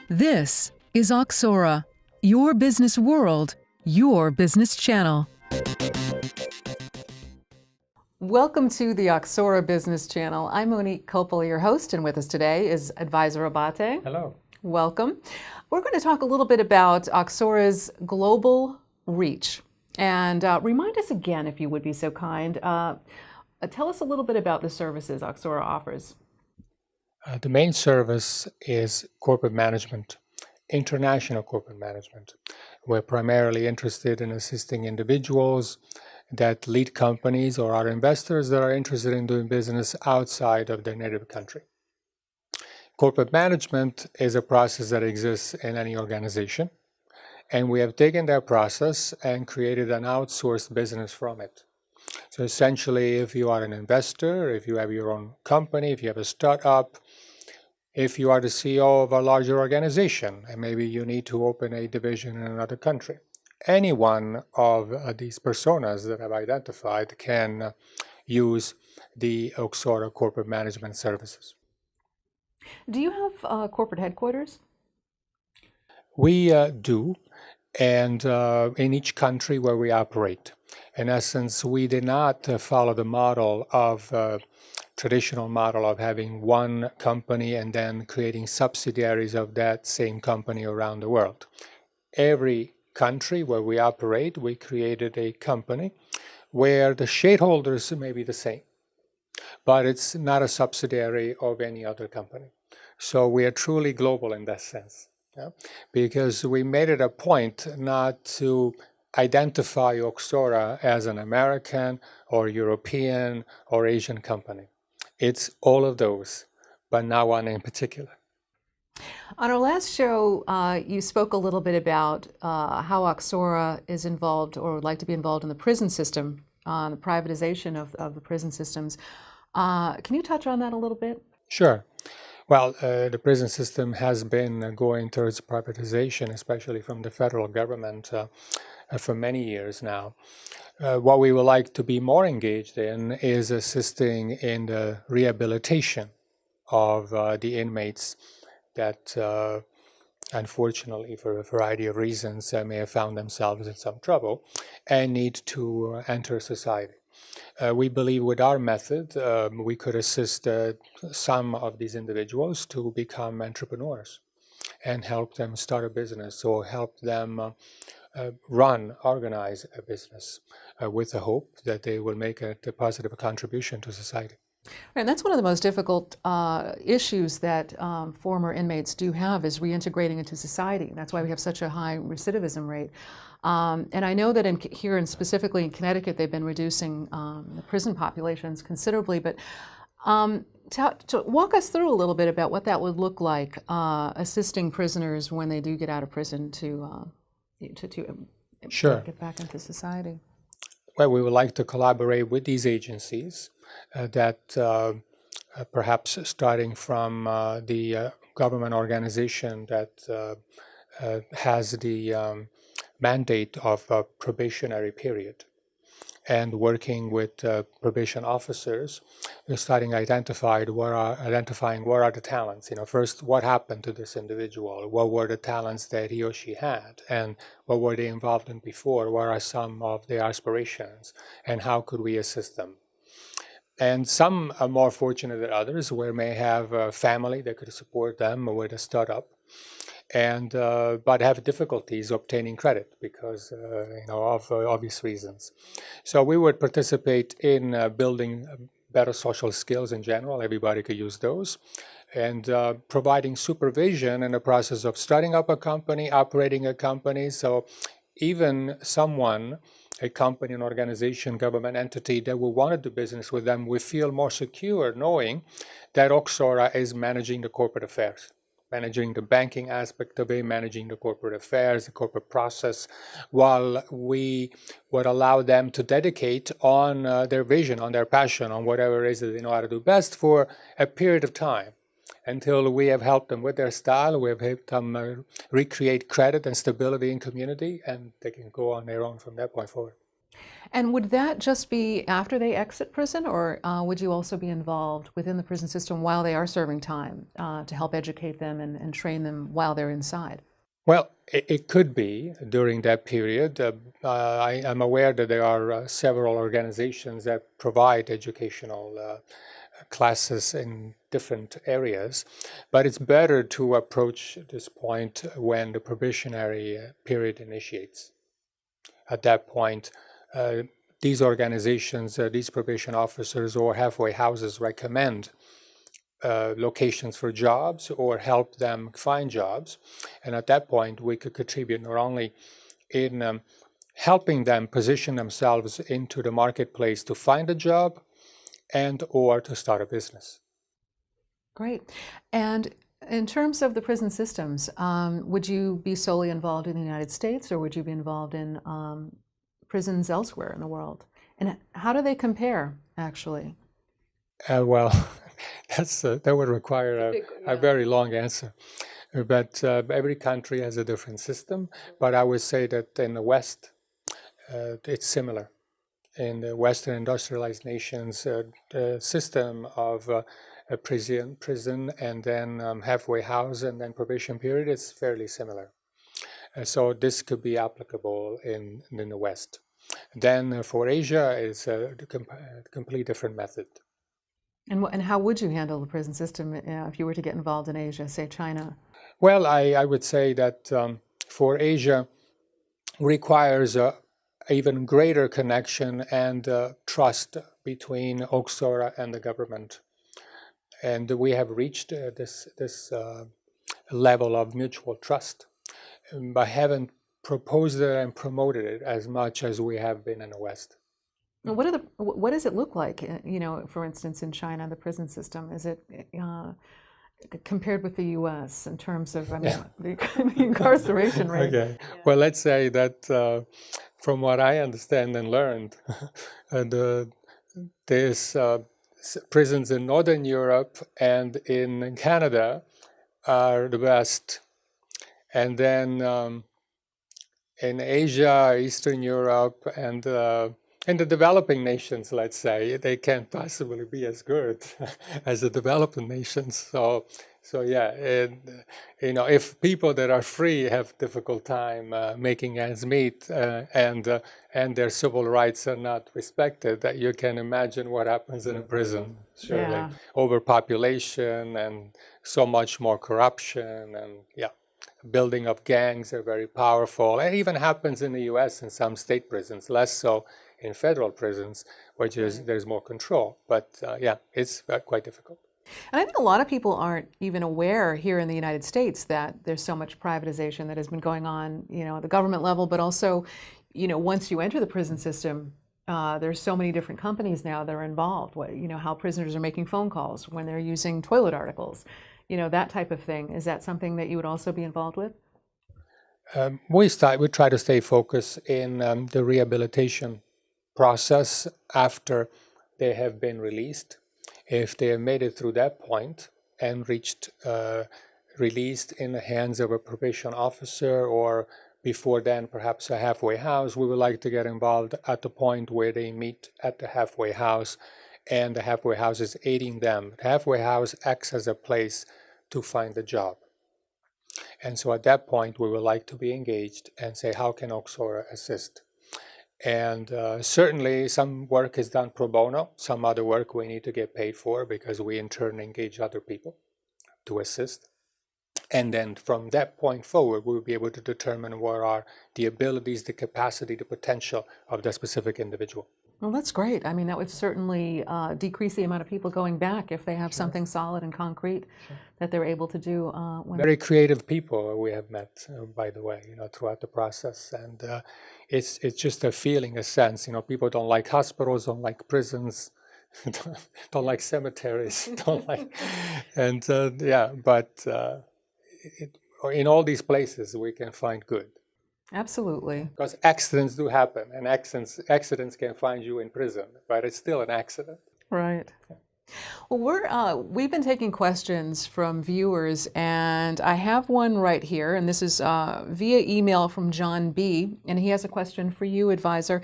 This is OXORA, your business world, your business channel. Welcome to the OXORA Business Channel. I'm Monique, Coppola, your host, and with us today is Advisor Abbate. Hello. Welcome. We're going to talk a little bit about OXORA's global reach. And remind us again, if you would be so kind, tell us a little bit about the services OXORA offers. The main service is corporate management, international corporate management. We're primarily interested in assisting individuals that lead companies or are investors that are interested in doing business outside of their native country. Corporate management is a process that exists in any organization, and we have taken that process and created an outsourced business from it. So essentially, if you are an investor, if you have your own company, if you have a startup, if you are the CEO of a larger organization, and maybe you need to open a division in another country, any one of these personas that I've identified can use the OXORA corporate management services. Do you have corporate headquarters? We do, and in each country where we operate. In essence, we did not follow the model of traditional model of having one company and then creating subsidiaries of that same company around the world. Every country where we operate, we created a company where the shareholders may be the same, but it's not a subsidiary of any other company. So we are truly global in that sense, because we made it a point not to identify OXORA as an American or European or Asian company. It's all of those, but not one in particular. On our last show, you spoke a little bit about how OXORA is involved or would like to be involved in the prison system, the privatization of the prison systems. Can you touch on that a little bit? Sure. Well, the prison system has been going towards privatization, especially from the federal government, for many years now. What we would like to be more engaged in is assisting in the rehabilitation of the inmates that unfortunately, for a variety of reasons, may have found themselves in some trouble and need to enter society. We believe with our method, we could assist some of these individuals to become entrepreneurs and help them start a business or help them organize a business with the hope that they will make a positive contribution to society. And that's one of the most difficult issues that former inmates do have, is reintegrating into society. That's why we have such a high recidivism rate. And I know that here and specifically in Connecticut, they've been reducing the prison populations considerably. But to walk us through a little bit about what that would look like, assisting prisoners when they do get out of prison to Sure. get back into society. Well, we would like to collaborate with these agencies that perhaps starting from the government organization that has the mandate of a probationary period, and working with probation officers, we're starting identifying what are the talents. First, what happened to this individual? What were the talents that he or she had? And what were they involved in before? What are some of their aspirations? And how could we assist them? And some are more fortunate than others, where may have a family that could support them with a startup, and but have difficulties obtaining credit because of obvious reasons. So we would participate in building better social skills in general. Everybody could use those, and providing supervision in the process of starting up a company, operating a company. So even a company, an organization, government entity that will want to do business with them, we feel more secure knowing that OXORA is managing the corporate affairs, managing the banking aspect of it, managing the corporate affairs, the corporate process, while we would allow them to dedicate on their vision, on their passion, on whatever it is that they know how to do best for a period of time, until we have helped them with their style, we have helped them recreate credit and stability in community, and they can go on their own from that point forward. And would that just be after they exit prison, or would you also be involved within the prison system while they are serving time to help educate them and train them while they're inside? Well, it could be during that period. I am aware that there are several organizations that provide educational classes in different areas, but it's better to approach this point when the probationary period initiates. At that point, these organizations, these probation officers or halfway houses recommend locations for jobs or help them find jobs. And at that point, we could contribute not only in helping them position themselves into the marketplace to find a job and or to start a business. Great. And in terms of the prison systems, would you be solely involved in the United States, or would you be involved in prisons elsewhere in the world? And how do they compare, actually? Well, that would require a very long answer. But every country has a different system. But I would say that in the West, it's similar. In the Western industrialized nations, the system of a prison and then halfway house and then probation period is fairly similar. So this could be applicable in the West. Then for Asia, it's a complete different method. And how would you handle the prison system if you were to get involved in Asia, say China? Well, I would say that for Asia requires a even greater connection and trust between OXORA and the government. And we have reached this level of mutual trust, but haven't proposed it and promoted it as much as we have been in the West. What does it look like, for instance, in China, the prison system? Is it compared with the U.S. in terms of, the incarceration rate? Okay. Yeah. Well, let's say that from what I understand and learned, there's prisons in Northern Europe and in Canada are the best. And then in Asia, Eastern Europe, and in the developing nations, let's say, they can't possibly be as good as the developing nations. So yeah, and, if people that are free have difficult time making ends meet and their civil rights are not respected, that you can imagine what happens in a prison. Surely, yeah. Overpopulation and so much more corruption, and building of gangs are very powerful. It even happens in the U.S. in some state prisons, less so in federal prisons, where there's more control. But it's quite difficult. And I think a lot of people aren't even aware here in the United States that there's so much privatization that has been going on, at the government level, but also, once you enter the prison system, there's so many different companies now that are involved. How prisoners are making phone calls when they're using toilet articles, that type of thing. Is that something that you would also be involved with? We try to stay focused in the rehabilitation process after they have been released. If they have made it through that point and reached released in the hands of a probation officer, or before then perhaps a halfway house, we would like to get involved at the point where they meet at the halfway house and the halfway house is aiding them. The halfway house acts as a place to find a job. And so at that point, we would like to be engaged and say, how can OXORA assist? And certainly some work is done pro bono. Some other work we need to get paid for because we in turn engage other people to assist. And then from that point forward, we'll be able to determine what are the abilities, the capacity, the potential of the specific individual. Well, that's great. I mean, that would certainly decrease the amount of people going back if they have something solid and concrete that they're able to do. Very creative people we have met, by the way, throughout the process. And it's just a feeling, a sense. People don't like hospitals, don't like prisons, don't like cemeteries, don't like, and but in all these places we can find good. Absolutely. Because accidents do happen, and accidents can find you in prison, but it's still an accident. Right. Well, we've been taking questions from viewers, and I have one right here, and this is via email from John B., and he has a question for you, advisor.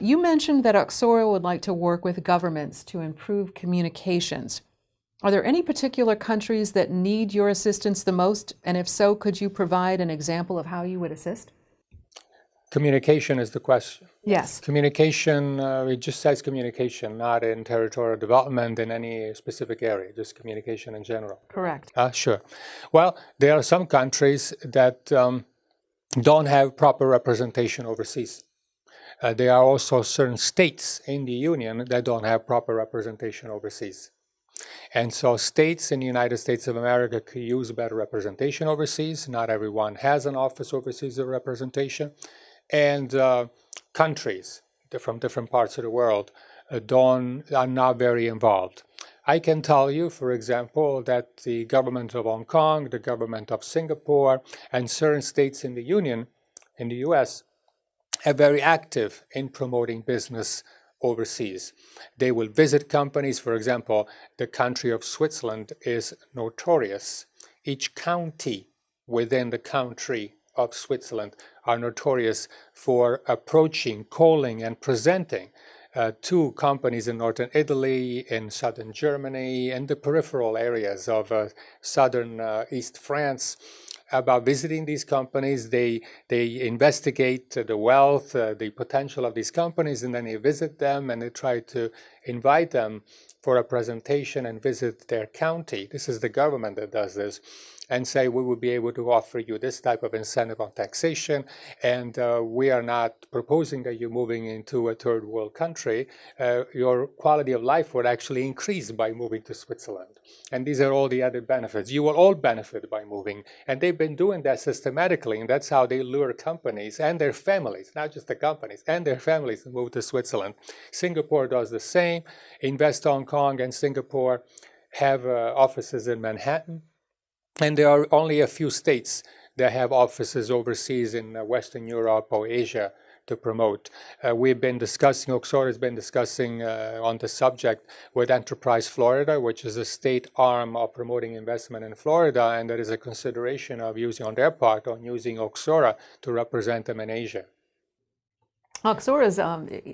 You mentioned that OXORA would like to work with governments to improve communications. Are there any particular countries that need your assistance the most? And if so, could you provide an example of how you would assist? Communication is the question. Yes. Communication, it just says communication, not in territorial development in any specific area, just communication in general. Correct. Sure. Well, there are some countries that don't have proper representation overseas. There are also certain states in the Union that don't have proper representation overseas. And so states in the United States of America could use better representation overseas. Not everyone has an office overseas of representation. And countries from different parts of the world are not very involved. I can tell you, for example, that the government of Hong Kong, the government of Singapore, and certain states in the Union, in the US, are very active in promoting business overseas. They will visit companies. For example, the country of Switzerland is notorious. Each county within the country of Switzerland are notorious for approaching, calling, and presenting to companies in northern Italy, in southern Germany, and the peripheral areas of southern East France about visiting these companies. They investigate the wealth, the potential of these companies, and then they visit them and they try to invite them for a presentation and visit their county. This is the government that does this, and say, we will be able to offer you this type of incentive on taxation, and we are not proposing that you're moving into a third world country. Your quality of life would actually increase by moving to Switzerland. And these are all the added benefits. You will all benefit by moving. And they've been doing that systematically, and that's how they lure companies and their families, not just the companies, and their families to move to Switzerland. Singapore does the same. Invest Hong Kong and Singapore have offices in Manhattan. And there are only a few states that have offices overseas in Western Europe or Asia to promote. We've been discussing, OXORA has been discussing on the subject with Enterprise Florida, which is a state arm of promoting investment in Florida, and there is a consideration of using, on their part, on using OXORA to represent them in Asia. OXORA is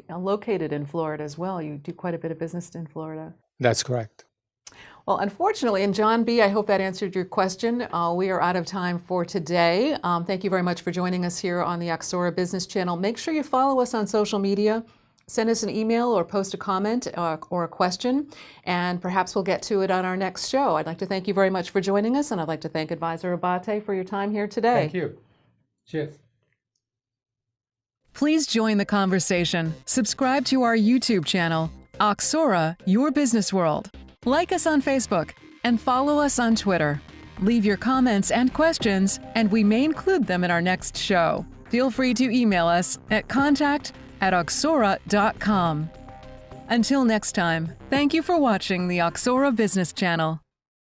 located in Florida as well. You do quite a bit of business in Florida. That's correct. Well, unfortunately, and John B., I hope that answered your question. We are out of time for today. Thank you very much for joining us here on the OXORA Business Channel. Make sure you follow us on social media. Send us an email or post a comment or a question, and perhaps we'll get to it on our next show. I'd like to thank you very much for joining us, and I'd like to thank Advisor Abbate for your time here today. Thank you. Cheers. Please join the conversation. Subscribe to our YouTube channel, OXORA, Your Business World. Like us on Facebook and follow us on Twitter. Leave your comments and questions, and we may include them in our next show. Feel free to email us at contact@oxora.com. Until next time, thank you for watching the OXORA Business Channel.